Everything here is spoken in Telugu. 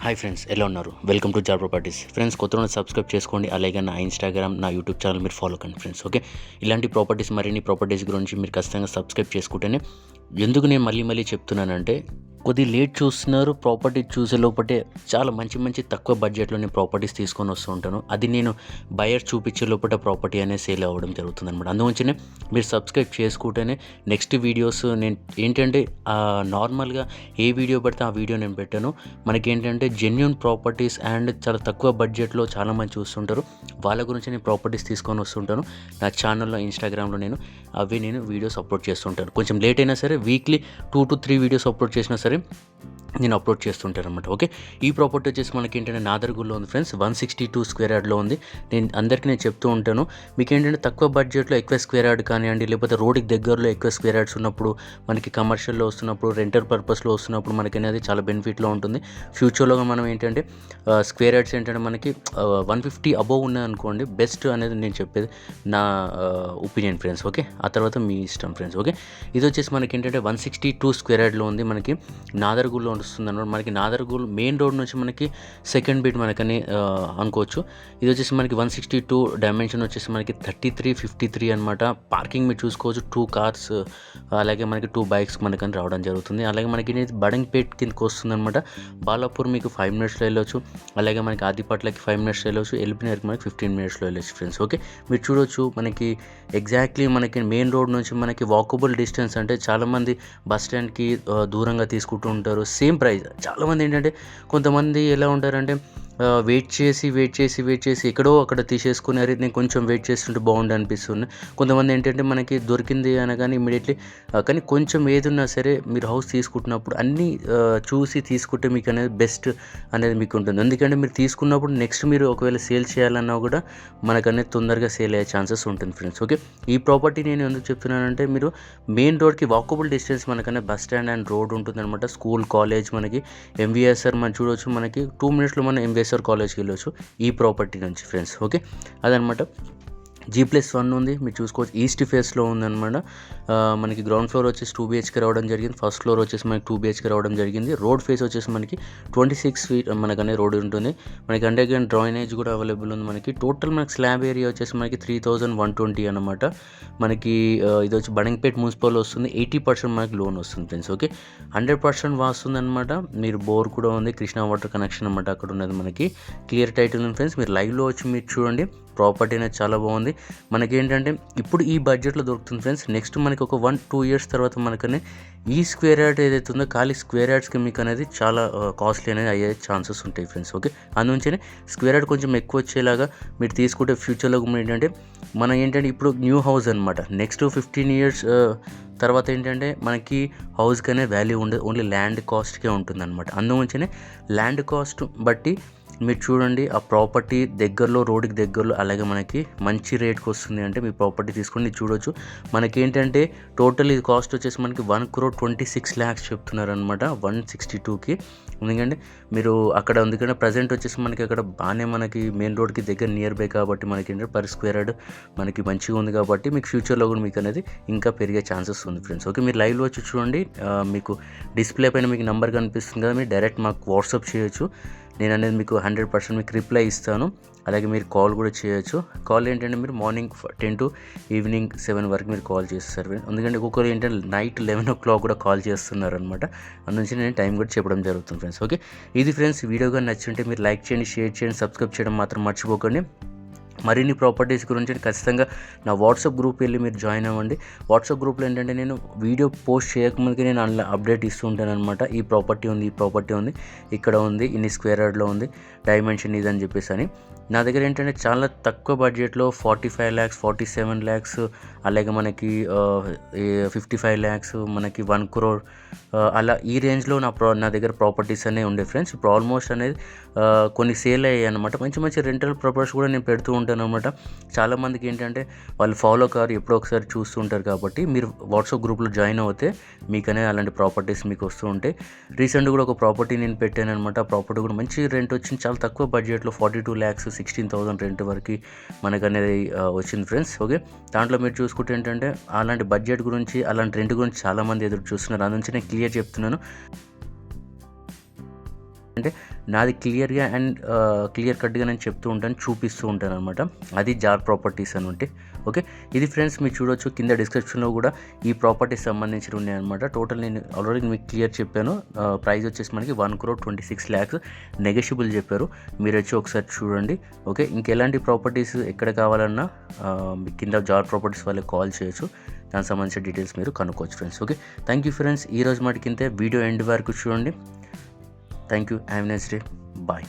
హాయ్ ఫ్రెండ్స్, ఎలా ఉన్నారు? Welcome to jar properties. Friends, కొత్త సబ్స్క్రైబ్ చేసుకోండి. అలాగే నా ఇన్స్టాగ్రామ్, నా యూట్యూబ్ ఛానల్ మీరు ఫాలో కండి ఫ్రెండ్స్. ఓకే, ఇలాంటి ప్రాపర్టీస్ మరిన్ని ప్రాపర్టీస్ గురించి మీరు ఖచ్చితంగా సబ్స్క్రైబ్ చేసుకుంటేనే. ఎందుకు నేను మళ్ళీ చెప్తున్నానంటే, కొద్దిగా లేట్ చూస్తున్నారు. ప్రాపర్టీ చూసే లోపటే చాలా మంచి తక్కువ బడ్జెట్లో నేను ప్రాపర్టీస్ తీసుకొని వస్తూ ఉంటాను. అది నేను బయర్ చూపించే లోపల ప్రాపర్టీ అనేది సేల్ అవ్వడం జరుగుతుంది అనమాట. అందువల్లనే మీరు సబ్స్క్రైబ్ చేసుకుంటేనే నెక్స్ట్ వీడియోస్ నేను ఏంటంటే నార్మల్గా ఏ వీడియో పడితే ఆ వీడియో నేను పెట్టాను. మనకేంటంటే జెన్యూన్ ప్రాపర్టీస్ అండ్ చాలా తక్కువ బడ్జెట్లో చాలామంది చూస్తుంటారు. వాళ్ళ గురించి నేను ప్రాపర్టీస్ తీసుకొని వస్తుంటాను. నా ఛానల్లో, ఇన్స్టాగ్రామ్లో నేను వీడియోస్ అప్లోడ్ చేస్తుంటాను. కొంచెం లేట్ అయినా సరే వీక్లీ 2 to 3 వీడియోస్ అప్లోడ్ చేసినా సరే నేను అప్లోడ్ చేస్తుంటాను అనమాట. ఓకే, ఈ ప్రాపర్టీ వచ్చేసి మనకి ఏంటంటే నాదర్గూడలో ఉంది ఫ్రెండ్స్. 162 స్క్వేర్ యార్డ్లో ఉంది. నేను చెప్తూ ఉంటాను, మీకు ఏంటంటే తక్కువ బడ్జెట్లో ఎక్కువ స్క్వేర్ యార్డ్ కానివ్వండి, లేకపోతే రోడ్కి దగ్గరలో ఎక్కువ స్క్వేర్ యార్డ్స్ ఉన్నప్పుడు, మనకి కమర్షియల్లో వస్తున్నప్పుడు, రెంటల్ పర్పస్లో వస్తున్నప్పుడు మనకి అనేది చాలా బెనిఫిట్లో ఉంటుంది. ఫ్యూచర్లో మనం ఏంటంటే స్క్వేర్ యార్డ్స్ ఏంటంటే మనకి 150 అబోవ్ ఉన్నదనుకోండి బెస్ట్ అనేది నేను చెప్పేది నా ఒపీనియన్ ఫ్రెండ్స్. ఓకే, ఆ తర్వాత మీ ఇష్టం ఫ్రెండ్స్. ఓకే, ఇది వచ్చేసి మనకి ఏంటంటే 162 స్క్వేర్ యార్డ్లో ఉంది. మనకి నాదర్గూడలో వస్తుంది అనమాట. మనకి నాదర్గూడ మెయిన్ రోడ్ నుంచి మనకి సెకండ్ బిట్ మనకని అనుకోవచ్చు. ఇది వచ్చేసి మనకి 162, డైమెన్షన్ వచ్చేసి మనకి 3353 అనమాట. పార్కింగ్ మీరు చూసుకోవచ్చు, 2 కార్స్ అలాగే మనకి 2 బైక్స్ మనకని రావడం జరుగుతుంది. అలాగే మనకి బడంగ్పేట్ కిందకి వస్తుంది అనమాట. బాలాపూర్ మీకు 5 మినిట్స్లో వెళ్ళొచ్చు. అలాగే మనకి ఆదిపట్లకి 5 మినిట్స్లో వెళ్ళొచ్చు. ఎల్బీనగర్కి మనకి 15 మినిట్స్లో వెళ్ళొచ్చు ఫ్రెండ్స్. ఓకే, మీరు చూడొచ్చు మనకి ఎగ్జాక్ట్లీ మనకి మెయిన్ రోడ్ నుంచి మనకి వాకబుల్ డిస్టెన్స్. అంటే చాలామంది బస్ స్టాండ్కి దూరంగా తీసుకుంటూ ఉంటారు. Same price. చాలామంది ఏంటంటే కొంతమంది ఎలా ఉంటారంటే వెయిట్ చేసి ఎక్కడో అక్కడ తీసేసుకుని, అరే నేను కొంచెం వెయిట్ చేస్తుంటే బాగుండు అనిపిస్తుంది. కొంతమంది ఏంటంటే మనకి దొరికింది అనగానే ఇమీడియట్లీ, కానీ కొంచెం ఏదున్నా సరే మీరు హౌస్ తీసుకుంటున్నప్పుడు అన్నీ చూసి తీసుకుంటే మీకు అనేది బెస్ట్ అనేది మీకు ఉంటుంది. ఎందుకంటే మీరు తీసుకున్నప్పుడు నెక్స్ట్ మీరు ఒకవేళ సేల్ చేయాలన్నా కూడా మనకు అనేది తొందరగా సేల్ అయ్యే ఛాన్సెస్ ఉంటుంది ఫ్రెండ్స్. ఓకే, ఈ ప్రాపర్టీ నేను ఎందుకు చెప్తున్నానంటే, మీరు మెయిన్ రోడ్కి వాకబుల్ డిస్టెన్స్ మనకనే బస్ స్టాండ్ అండ్ రోడ్ ఉంటుంది అనమాట. స్కూల్, కాలేజ్, మనకి ఎంవీఎస్ఆర్ మనం చూడవచ్చు. మనకి 2 మినిట్స్లో మనం ఎంవీఎస్ఆర్ కాలేజ్కి వెళ్ళొచ్చు ఈ ప్రాపర్టీ నుంచి ఫ్రెండ్స్. ఓకే, అదనమాట. G+1 ఉంది, మీరు చూసుకోవచ్చు. ఈస్ట్ ఫేస్లో ఉందన్నమాట. మనకి గ్రౌండ్ ఫ్లోర్ వచ్చేసి 2 BHK రావడం జరిగింది. ఫస్ట్ ఫ్లోర్ వచ్చేసి మనకి 2 BHK రావడం జరిగింది. రోడ్ ఫేస్ వచ్చేసి మనకి 26 ఫీట్ మనకనే రోడ్ ఉంటుంది. మనకి అండర్గ్రౌండ్ డ్రైనేజ్ కూడా అవైలబుల్ ఉంది. మనకి టోటల్ మనకి స్లాబ్ ఏరియా వచ్చేసి మనకి 3120 అనమాట. మనకి ఇది వచ్చి బడంగ్పేట్ మున్సిపల్ వస్తుంది. 80% మనకి లోన్ వస్తుంది ఫ్రెండ్స్. ఓకే, 100% వస్తుంది అనమాట. మీరు బోర్ కూడా ఉంది, కృష్ణా వాటర్ కనెక్షన్ అనమాట అక్కడ ఉన్నది. మనకి క్లియర్ టైటిల్ ఉంది ఫ్రెండ్స్. మీరు లైవ్లో వచ్చి మీరు చూడండి, ప్రాపర్టీ అనేది చాలా బాగుంది. మనకి ఏంటంటే ఇప్పుడు ఈ బడ్జెట్లో దొరుకుతుంది ఫ్రెండ్స్. నెక్స్ట్ మనకి ఒక 1-2 ఇయర్స్ తర్వాత మనకనే ఈ స్క్వేర్ యార్డ్ ఏదైతే ఉందో ఖాళీ స్క్వేర్ యార్డ్స్కి మీకు అనేది చాలా కాస్ట్లీ అనేది అయ్యే ఛాన్సెస్ ఉంటాయి ఫ్రెండ్స్. ఓకే, అందుంచే స్క్వేర్ యార్డ్ కొంచెం ఎక్కువ వచ్చేలాగా మీరు తీసుకుంటే ఫ్యూచర్లో ఏంటంటే మనం ఏంటంటే ఇప్పుడు న్యూ హౌస్ అనమాట. నెక్స్ట్ 15 ఇయర్స్ తర్వాత ఏంటంటే మనకి హౌస్కి అనేది వాల్యూ ఉండదు, ఓన్లీ ల్యాండ్ కాస్ట్కే ఉంటుంది అనమాట. అందువల్లనే ల్యాండ్ కాస్ట్ బట్టి మీరు చూడండి, ఆ ప్రాపర్టీ దగ్గరలో, రోడ్డుకి దగ్గరలో, అలాగే మనకి మంచి రేట్కి వస్తుంది అంటే మీ ప్రాపర్టీ తీసుకొని చూడొచ్చు. మనకేంటంటే టోటల్ ఇది కాస్ట్ వచ్చేసి మనకి 1,26 lakhs చెప్తున్నారు అనమాట 162కి. ఎందుకంటే మీరు అక్కడ ఎందుకంటే ప్రజెంట్ వచ్చేసి మనకి అక్కడ బాగానే మనకి మెయిన్ రోడ్కి దగ్గర నియర్ బై కాబట్టి మనకి ఏంటంటే పర్ స్క్వేర్ యార్డ్ మనకి మంచిగా ఉంది కాబట్టి మీకు ఫ్యూచర్లో కూడా మీకు అనేది ఇంకా పెరిగే ఛాన్సెస్ ఉంది ఫ్రెండ్స్. ఓకే, మీరు లైవ్లో వచ్చి చూడండి. మీకు డిస్ప్లే పైన మీకు నెంబర్ కనిపిస్తుంది కదా, మీరు డైరెక్ట్ మాకు వాట్సాప్ చేయొచ్చు. నేను అనేది మీకు 100% మీకు రిప్లై ఇస్తాను. అలాగే మీరు కాల్ కూడా చేయొచ్చు. కాల్ ఏంటంటే మీరు మార్నింగ్ 10 to ఈవినింగ్ 7 వరకు మీరు కాల్ చేస్తారు. ఎందుకంటే ఒక్కొక్కరు ఏంటంటే నైట్ 11 o'clock కూడా కాల్ చేస్తున్నారు అనమాట. అందునుంచి నేను టైం కూడా చెప్పడం జరుగుతుంది ఫ్రెండ్స్. ఓకే, ఇది ఫ్రెండ్స్. వీడియోగా నచ్చుంటే మీరు లైక్ చేయండి, షేర్ చేయండి, సబ్స్క్రైబ్ చేయడం మాత్రం మర్చిపోకండి. మరిన్ని ప్రాపర్టీస్ గురించి ఖచ్చితంగా నా వాట్సాప్ గ్రూప్ వెళ్ళి మీరు జాయిన్ అవ్వండి. వాట్సాప్ గ్రూప్లో ఏంటంటే నేను వీడియో పోస్ట్ చేయకముందుకే నేను అందులో అప్డేట్ ఇస్తూ ఉంటాను అనమాట. ఈ ప్రాపర్టీ ఉంది, ఇక్కడ ఉంది, ఇన్ని స్క్వేర్ యార్డ్లో ఉంది, డైమెన్షన్ ఇది అని చెప్పేసి అని. నా దగ్గర ఏంటంటే చాలా తక్కువ బడ్జెట్లో 45 lakhs, 47 lakhs, అలాగే మనకి 55 lakhs, మనకి 1 crore అలా ఈ రేంజ్లో నా దగ్గర ప్రాపర్టీస్ అనేవి ఉండే ఫ్రెండ్స్. ఇప్పుడు ఆల్మోస్ట్ అనేది కొన్ని సేల్ అయ్యాయి అనమాట. మంచి రెంటల్ ప్రాపర్టీస్ కూడా నేను పెడుతూ ఉంటాను అనమాట. చాలామందికి ఏంటంటే వాళ్ళు ఫాలో కారు, ఎప్పుడో ఒకసారి చూస్తూ ఉంటారు కాబట్టి మీరు వాట్సాప్ గ్రూప్లో జాయిన్ అవుతే మీకనే అలాంటి ప్రాపర్టీస్ మీకు వస్తూ ఉంటాయి. రీసెంట్గా కూడా ఒక ప్రాపర్టీ నేను పెట్టాను అనమాట. ఆ ప్రాపర్టీ కూడా మంచి రెంట్ వచ్చింది, చాలా తక్కువ బడ్జెట్లో 42 lakhs, 16,000 రెంట్ వరకు మనకు అనేది వచ్చింది ఫ్రెండ్స్. ఓకే, దాంట్లో మీరు చూసుకుంటే ఏంటంటే అలాంటి బడ్జెట్ గురించి, అలాంటి రెంట్ గురించి చాలామంది ఎదురు చూస్తున్నారు. అందుకే నేను క్లియర్ చెప్తున్నాను. అంటే నాది క్లియర్గా అండ్ క్లియర్ కట్గా నేను చెప్తూ ఉంటాను, చూపిస్తూ ఉంటాను అనమాట. అది జార్ ప్రాపర్టీస్ అని ఉంటే ఓకే. ఇది ఫ్రెండ్స్ మీరు చూడొచ్చు, కింద డిస్క్రిప్షన్లో కూడా ఈ ప్రాపర్టీస్ సంబంధించి ఉన్నాయన్నమాట. టోటల్ నేను ఆల్రెడీ మీకు క్లియర్ చెప్పాను. ప్రైస్ వచ్చేసి మనకి 1,26,00,000 నెగోషియబుల్ చెప్పారు. మీరు వచ్చి ఒకసారి చూడండి ఓకే. ఇంకెలాంటి ప్రాపర్టీస్ ఎక్కడ కావాలన్నా కింద జార్ ప్రాపర్టీస్ వాళ్ళకి కాల్ చేయొచ్చు, దానికి సంబంధించిన డీటెయిల్స్ మీరు కనుక్కోవచ్చు friends okay. Thank you friends. ఈ రోజు మటుకింతే, వీడియో ఎండ్ వరకు చూడండి. Thank you. Have a nice day. Bye.